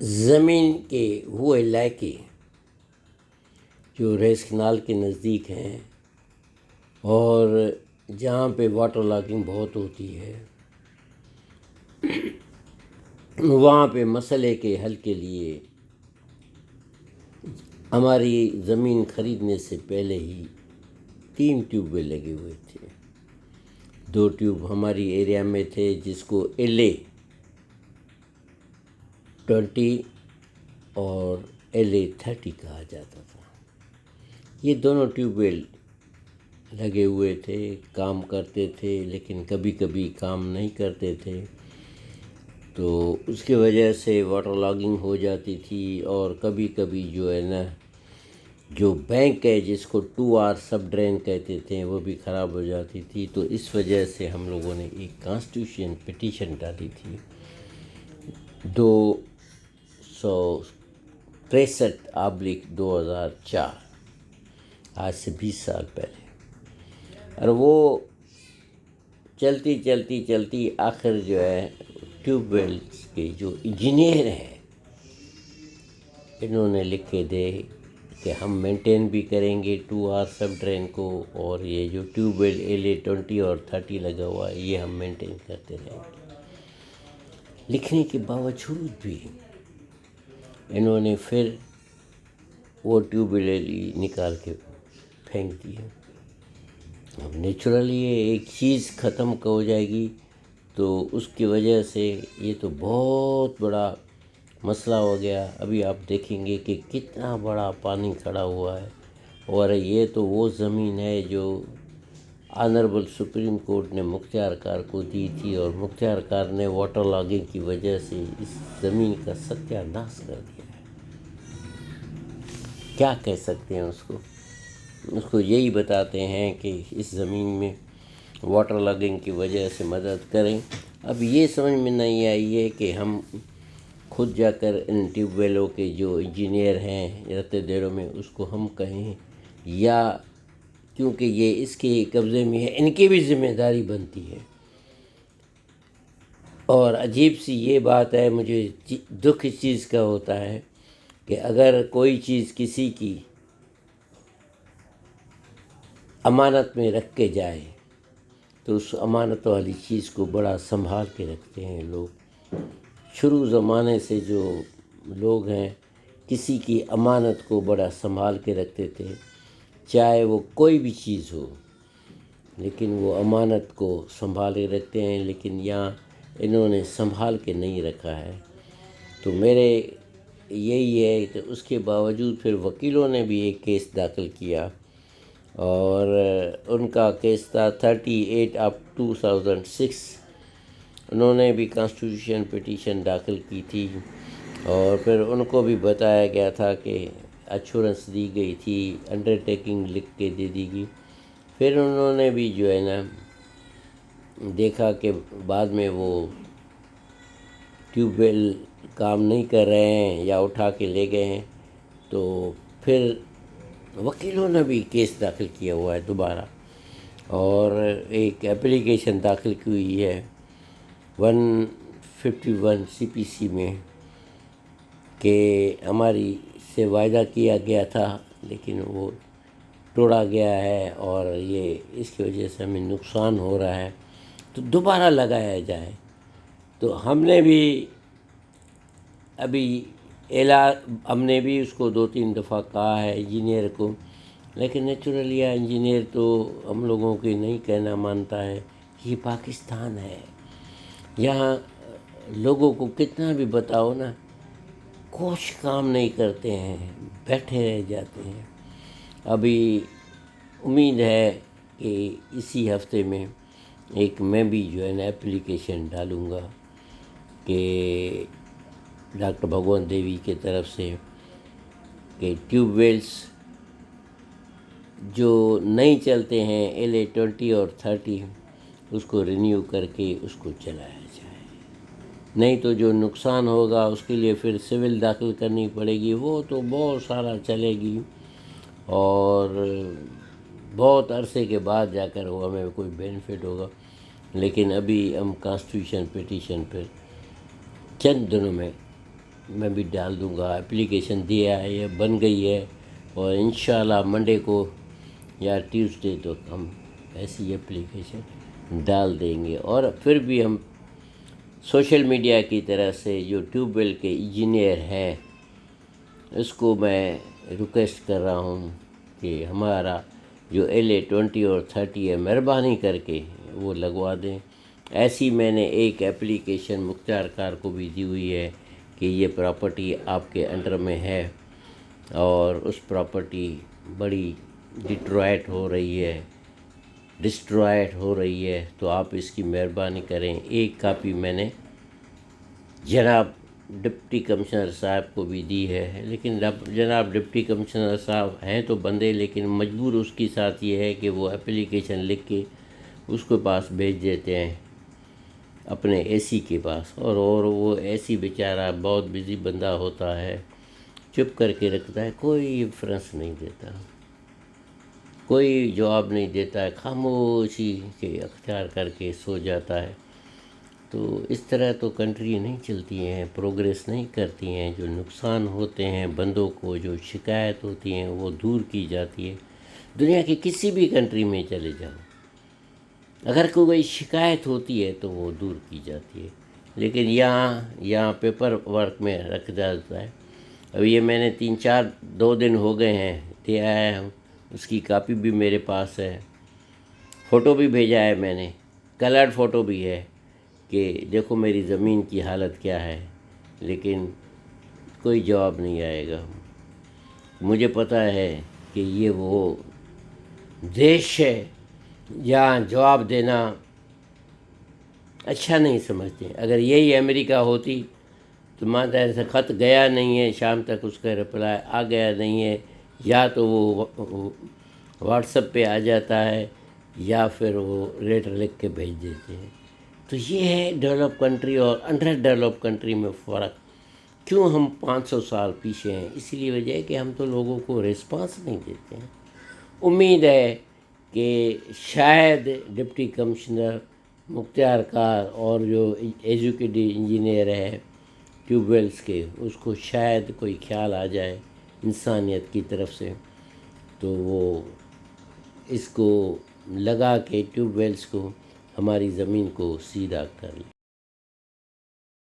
زمین کے وہ علاقے جو ریس کنال کے نزدیک ہیں اور جہاں پہ واٹر لاگنگ بہت ہوتی ہے، وہاں پہ مسئلے کے حل کے لیے ہماری زمین خریدنے سے پہلے ہی 3 ٹیوب ویل لگے ہوئے تھے۔ 2 ٹیوب ہماری ایریا میں تھے جس کو LA-20 اور LA-30 کہا جاتا تھا۔ یہ دونوں ٹیوب ویل لگے ہوئے تھے، کام کرتے تھے، لیکن کبھی کبھی کام نہیں کرتے تھے، تو اس کی وجہ سے واٹر لاگنگ ہو جاتی تھی، اور کبھی کبھی جو ہے نا جو بینک ہے جس کو 2R سب ڈرین کہتے تھے وہ بھی خراب ہو جاتی تھی۔ تو اس وجہ سے ہم لوگوں نے ایک کانسٹیٹیوشن پٹیشن ڈالی تھی 263/2004، آج سے 20 سال پہلے، اور وہ چلتی آخر جو ہے ٹیوب ویلز کے جو انجینئر ہیں انہوں نے لکھ کے دے کہ ہم مینٹین بھی کریں گے 2R سب ڈرین کو، اور یہ جو ٹیوب ویل LA-20 اور 30 لگا ہوا ہے یہ ہم مینٹین کرتے رہیں گے۔ لکھنے کے باوجود بھی انہوں نے پھر وہ ٹیوب ویل نکال کے پھینک دیے۔ اب نیچرلی ایک چیز ختم ہو جائے گی تو اس کی وجہ سے یہ تو بہت بڑا مسئلہ ہو گیا۔ ابھی آپ دیکھیں گے کہ کتنا بڑا پانی کھڑا ہوا ہے، اور یہ تو وہ زمین ہے جو آنریبل سپریم کورٹ نے مختار کار کو دی تھی، اور مختار کار نے واٹر لاگنگ کی وجہ سے اس زمین کا ستیہ ناش کر دیا ہے۔ کیا کہہ سکتے ہیں اس کو یہی بتاتے ہیں کہ اس زمین میں واٹر لاگنگ کی وجہ سے مدد کریں۔ اب یہ سمجھ میں نہیں آئی ہے کہ ہم خود جا کر ان ٹیوب ویلوں کے جو انجینئر ہیں رتے دیروں میں اس کو ہم کہیں، یا کیونکہ یہ اس کے قبضے میں ہے ان کی بھی ذمہ داری بنتی ہے۔ اور عجیب سی یہ بات ہے، مجھے دکھ اس چیز کا ہوتا ہے کہ اگر کوئی چیز کسی کی امانت میں رکھ کے جائے تو اس امانت والی چیز کو بڑا سنبھال کے رکھتے ہیں لوگ۔ شروع زمانے سے جو لوگ ہیں کسی کی امانت کو بڑا سنبھال کے رکھتے تھے، چاہے وہ کوئی بھی چیز ہو، لیکن وہ امانت کو سنبھالے رکھتے ہیں، لیکن یہاں انہوں نے سنبھال کے نہیں رکھا ہے۔ تو میرے یہی ہے کہ اس کے باوجود پھر وکیلوں نے بھی ایک کیس داخل کیا، اور ان کا کیس تھا 38/2006۔ انہوں نے بھی کانسٹیٹیوشن پٹیشن داخل کی تھی، اور پھر ان کو بھی بتایا گیا تھا کہ ایشورنس دی گئی تھی، انڈر ٹیکنگ لکھ کے دے دی گئی۔ پھر انہوں نے بھی جو ہے نا دیکھا کہ بعد میں وہ ٹیوب ویل کام نہیں کر رہے ہیں یا اٹھا کے لے گئے ہیں، تو پھر وکیلوں نے بھی کیس داخل کیا ہوا ہے دوبارہ، اور ایک اپلیکیشن داخل کی ہوئی ہے 151 CPC میں کہ ہماری سے وعدہ کیا گیا تھا لیکن وہ توڑا گیا ہے، اور یہ اس کی وجہ سے ہمیں نقصان ہو رہا ہے، تو دوبارہ لگایا جائے۔ تو ہم نے بھی ابھی ہم نے بھی اس کو 2-3 دفعہ کہا ہے انجینئر کو، لیکن نیچرلی انجینئر تو ہم لوگوں کی نہیں کہنا مانتا ہے۔ یہ پاکستان ہے، یہاں لوگوں کو کتنا بھی بتاؤ نا کچھ کام نہیں کرتے ہیں، بیٹھے رہ جاتے ہیں۔ ابھی امید ہے کہ اسی ہفتے میں میں بھی جو ہے نا اپلیکیشن ڈالوں گا کہ ڈاکٹر بھگوان دیوی کے طرف سے کہ ٹیوب ویلز جو نہیں چلتے ہیں LA-20 اور 30 اس کو رینیو کر کے اس کو چلایا جائے، نہیں تو جو نقصان ہوگا اس کے لیے پھر سول داخل کرنی پڑے گی، وہ تو بہت سارا چلے گی، اور بہت عرصے کے بعد جا کر وہ ہمیں کوئی بینیفٹ ہوگا۔ لیکن ابھی ہم کانسٹیٹیوشن پٹیشن پہ چند دنوں میں میں بھی ڈال دوں گا. اپلیکیشن دیا ہے، یہ بن گئی ہے، اور انشاءاللہ منڈے کو یا ٹیوزڈے تک ہم ایسی اپلیکیشن ڈال دیں گے. اور پھر بھی ہم سوشل میڈیا کی طرح سے جو ٹیوب ویل کے انجینئر ہیں اس کو میں ریکویسٹ کر رہا ہوں کہ ہمارا جو LA20 اور 30 ہے مہربانی کر کے وہ لگوا دیں. ایسی میں نے ایک اپلیکیشن مختار کار کو بھی دی ہوئی ہے کہ یہ پراپرٹی آپ کے انڈر میں ہے اور اس پراپرٹی بڑی ڈسٹرائٹ ہو رہی ہے، تو آپ اس کی مہربانی کریں. ایک کاپی میں نے جناب ڈپٹی کمشنر صاحب کو بھی دی ہے، لیکن جناب ڈپٹی کمشنر صاحب ہیں تو بندے، لیکن مجبور اس کے ساتھ یہ ہے کہ وہ اپلیکیشن لکھ کے اس کے پاس بھیج دیتے ہیں، اپنے AC کے پاس، اور وہ AC بیچارہ بہت بزی بندہ ہوتا ہے، چپ کر کے رکھتا ہے، کوئی ریفرنس نہیں دیتا، کوئی جواب نہیں دیتا ہے، خاموشی کے اختیار کر کے سو جاتا ہے. تو اس طرح تو کنٹری نہیں چلتی ہیں، پروگریس نہیں کرتی ہیں. جو نقصان ہوتے ہیں بندوں کو، جو شکایت ہوتی ہیں وہ دور کی جاتی ہے. دنیا کی کسی بھی کنٹری میں چلے جاؤ، اگر کوئی شکایت ہوتی ہے تو وہ دور کی جاتی ہے، لیکن یہاں پیپر ورک میں رکھ جاتا ہے. اب یہ میں نے 2 دن ہو گئے ہیں دے آیا ہوں، اس کی کاپی بھی میرے پاس ہے، فوٹو بھی بھیجا ہے میں نے، کلرڈ فوٹو بھی ہے کہ دیکھو میری زمین کی حالت کیا ہے، لیکن کوئی جواب نہیں آئے گا. مجھے پتہ ہے کہ یہ وہ دیش ہے جہاں جواب دینا اچھا نہیں سمجھتے. اگر یہی امریکہ ہوتی تو مانتا ایسا خط گیا نہیں ہے، شام تک اس کا رپلائی آ گیا نہیں ہے، یا تو وہ واٹس ایپ پہ آ جاتا ہے یا پھر وہ لیٹر لکھ کے بھیج دیتے ہیں. تو یہ ہے ڈیولپ کنٹری اور انڈر ڈیولپ کنٹری میں فرق. کیوں ہم 500 سال پیچھے ہیں؟ اسی لیے وجہ ہے کہ ہم تو لوگوں کو ریسپانس نہیں دیتے ہیں. امید ہے کہ شاید ڈپٹی کمشنر مختار کار اور جو ایجوکیٹو انجینئر ہے ٹیوب ویلز کے، اس کو شاید کوئی خیال آ جائے انسانیت کی طرف سے، تو وہ اس کو لگا کے ٹیوب ویلز کو ہماری زمین کو سیدھا کر لیں.